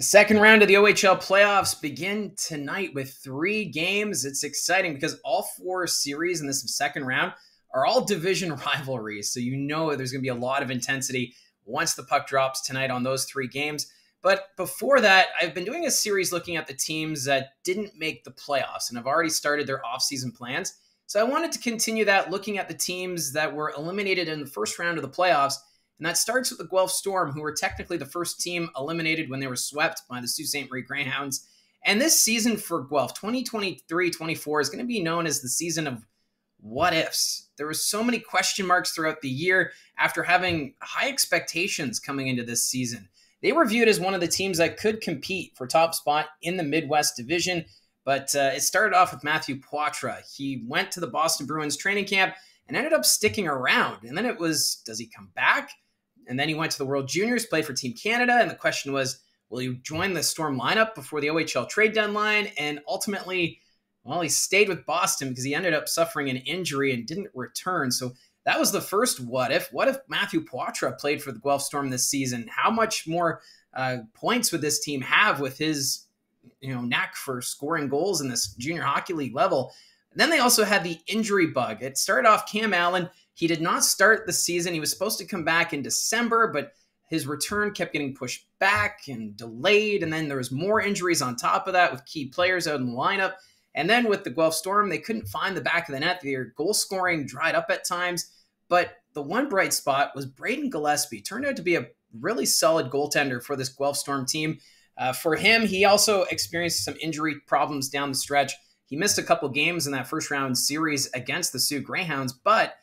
The second round of the OHL playoffs begin tonight with 3 games. It's exciting because all 4 series in this second round are all division rivalries. So you know there's going to be a lot of intensity once the puck drops tonight on those 3 games. But before that, I've been doing a series looking at the teams that didn't make the playoffs and have already started their offseason plans. So I wanted to continue that, looking at the teams that were eliminated in the first round of the playoffs. And that starts with the Guelph Storm, who were technically the first team eliminated when they were swept by the Sault Ste. Marie Greyhounds. And this season for Guelph, 2023-24, is going to be known as the season of what ifs. There were so many question marks throughout the year after having high expectations coming into this season. They were viewed as one of the teams that could compete for top spot in the Midwest Division, but it started off with Matthew Poitras. He went to the Boston Bruins training camp and ended up sticking around. And then it was, does he come back? And then he went to the World Juniors, played for Team Canada, and the question was, will he join the Storm lineup before the OHL trade deadline? And ultimately, well, he stayed with Boston because he ended up suffering an injury and didn't return. So that was the first what if. What if Matthew Poitras played for the Guelph Storm this season? How much more points would this team have with his knack for scoring goals in this junior hockey league level? And then they also had the injury bug. It started off Cam Allen. He did not start the season. He was supposed to come back in December, but his return kept getting pushed back and delayed. And then there was more injuries on top of that with key players out in the lineup. And then with the Guelph Storm, they couldn't find the back of the net. Their goal scoring dried up at times. But the one bright spot was Braden Gillespie. Turned out to be a really solid goaltender for this Guelph Storm team. For him, he also experienced some injury problems down the stretch. He missed a couple games in that first round series against the Sioux Greyhounds, but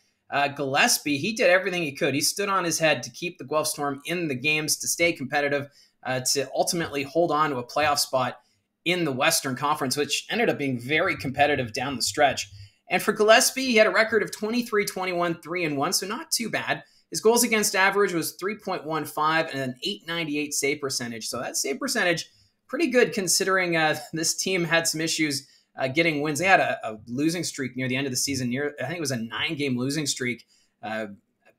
Gillespie, he did everything he could. He stood on his head to keep the Guelph Storm in the games, to stay competitive, to ultimately hold on to a playoff spot in the Western Conference, which ended up being very competitive down the stretch. And for Gillespie, he had a record of 23-21, 3-1, so not too bad. His goals against average was 3.15 and an .898 save percentage. So that save percentage, pretty good considering this team had some issues getting wins. They had a losing streak near the end of the season. I think it was a 9-game losing streak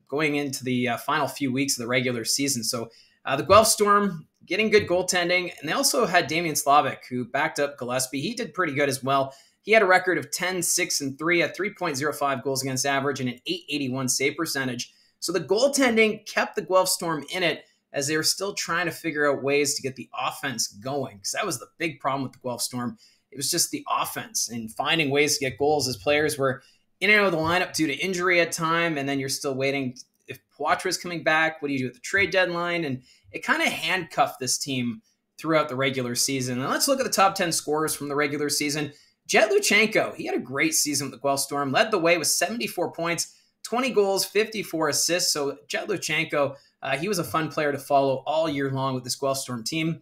going into the final few weeks of the regular season. So the Guelph Storm getting good goaltending. And they also had Damian Slavic, who backed up Gillespie. He did pretty good as well. He had a record of 10-6-3 at 3.05 goals against average and an .881 save percentage. So the goaltending kept the Guelph Storm in it as they were still trying to figure out ways to get the offense going, because that was the big problem with the Guelph Storm. It was just the offense and finding ways to get goals as players were in and out of the lineup due to injury at time, and then you're still waiting. If Poitras is coming back, what do you do at the trade deadline? And it kind of handcuffed this team throughout the regular season. And let's look at the top 10 scorers from the regular season. Jet Luchenko, he had a great season with the Guelph Storm, led the way with 74 points, 20 goals, 54 assists. So Jet Luchenko, he was a fun player to follow all year long with this Guelph Storm team.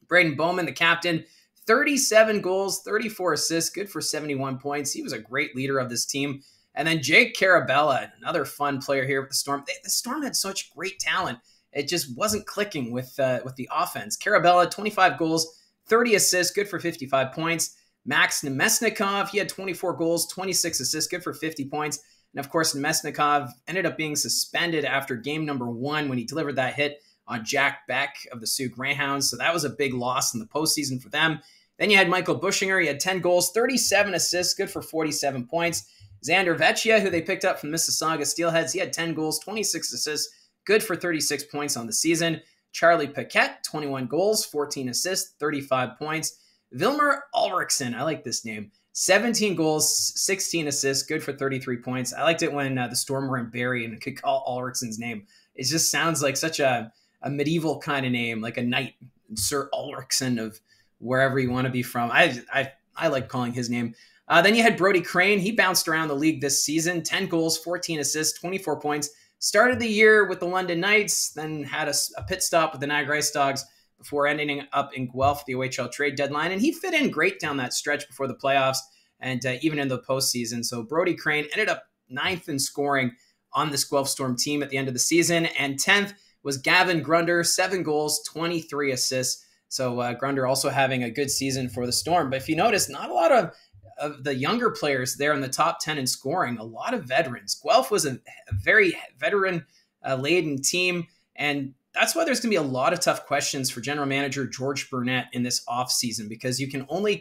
Braden Bowman, the captain, 37 goals, 34 assists, good for 71 points. He was a great leader of this team. And then Jake Carabella, another fun player here with the Storm. The Storm had such great talent. It just wasn't clicking with the offense. Carabella, 25 goals, 30 assists, good for 55 points. Max Nemesnikov, he had 24 goals, 26 assists, good for 50 points. And of course, Nemesnikov ended up being suspended after game number 1 when he delivered that hit on Jack Beck of the Sioux Greyhounds. So that was a big loss in the postseason for them. Then you had Michael Bushinger. He had 10 goals, 37 assists, good for 47 points. Xander Vecchia, who they picked up from Mississauga Steelheads, he had 10 goals, 26 assists, good for 36 points on the season. Charlie Paquette, 21 goals, 14 assists, 35 points. Vilmer Ulrichsen, I like this name, 17 goals, 16 assists, good for 33 points. I liked it when the Storm were in Barrie and could call Ulrichsen's name. It just sounds like such a medieval kind of name, like a knight, Sir Ulrichsen of wherever you want to be from. I like calling his name. Then you had Brody Crane. He bounced around the league this season, 10 goals, 14 assists, 24 points. Started the year with the London Knights, then had a pit stop with the Niagara Ice Dogs before ending up in Guelph, the OHL trade deadline. And he fit in great down that stretch before the playoffs and even in the postseason. So Brody Crane ended up 9th in scoring on this Guelph Storm team at the end of the season. And 10th was Gavin Grunder, 7 goals, 23 assists. So Grunder also having a good season for the Storm. But if you notice, not a lot of the younger players there in the top 10 in scoring, a lot of veterans. Guelph was a very veteran-laden team, and that's why there's going to be a lot of tough questions for general manager George Burnett in this offseason, because you can only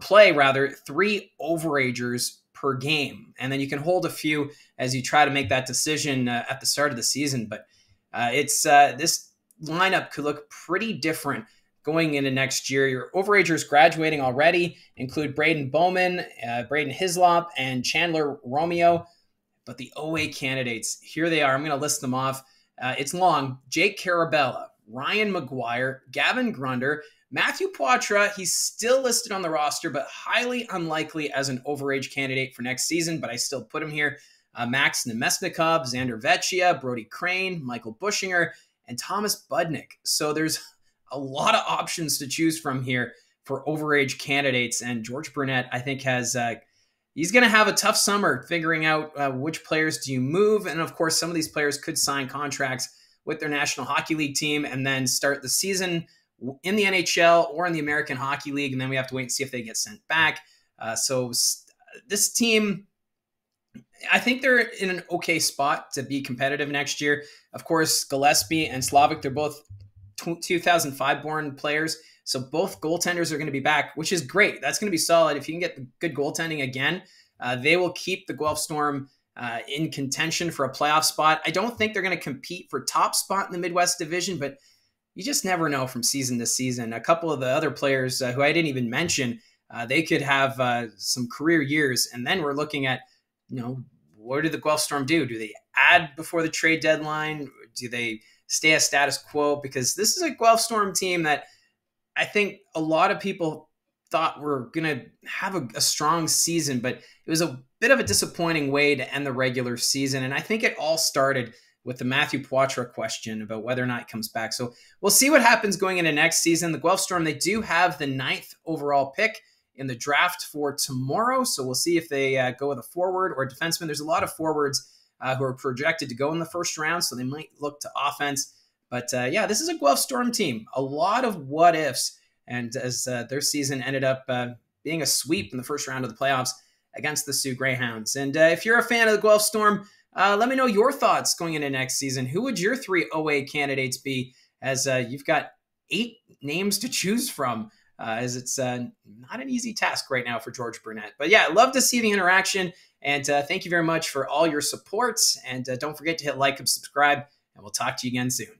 play 3 overagers per game. And then you can hold a few as you try to make that decision at the start of the season. But this lineup could look pretty different going into next year. Your overagers graduating already include Braden Bowman, Braden Hislop, and Chandler Romeo. But the OA candidates, here they are. I'm going to list them off. It's long. Jake Carabella, Ryan McGuire, Gavin Grunder, Matthew Poitras. He's still listed on the roster, but highly unlikely as an overage candidate for next season, but I still put him here. Max Nemesnikov, Xander Vecchia, Brody Crane, Michael Bushinger, and Thomas Budnick. So there's a lot of options to choose from here for overage candidates, and George Burnett, I think, he's going to have a tough summer figuring out which players do you move. And of course, some of these players could sign contracts with their National Hockey League team and then start the season in the NHL or in the American Hockey League. And then we have to wait and see if they get sent back. So this team, I think they're in an okay spot to be competitive next year. Of course, Gillespie and Slavic, they're both 2005 born players. So both goaltenders are going to be back, which is great. That's going to be solid. If you can get the good goaltending again, they will keep the Guelph Storm in contention for a playoff spot. I don't think they're going to compete for top spot in the Midwest Division, but you just never know from season to season. A couple of the other players who I didn't even mention, they could have some career years. And then we're looking at, what do the Guelph Storm do? Do they add before the trade deadline? Do they stay a status quo? Because this is a Guelph Storm team that I think a lot of people thought were going to have a strong season, but it was a bit of a disappointing way to end the regular season. And I think it all started with the Matthew Poitras question about whether or not he comes back. So we'll see what happens going into next season. The Guelph Storm, they do have the 9th overall pick in the draft for tomorrow. So we'll see if they go with a forward or a defenseman. There's a lot of forwards who are projected to go in the first round, so they might look to offense. But this is a Guelph Storm team. A lot of what ifs. And as their season ended up being a sweep in the first round of the playoffs against the Sioux Greyhounds. And if you're a fan of the Guelph Storm, let me know your thoughts going into next season. Who would your 3 OA candidates be, as you've got 8 names to choose from, as it's not an easy task right now for George Burnett. But yeah, I'd love to see the interaction. And thank you very much for all your support. And don't forget to hit like and subscribe. And we'll talk to you again soon.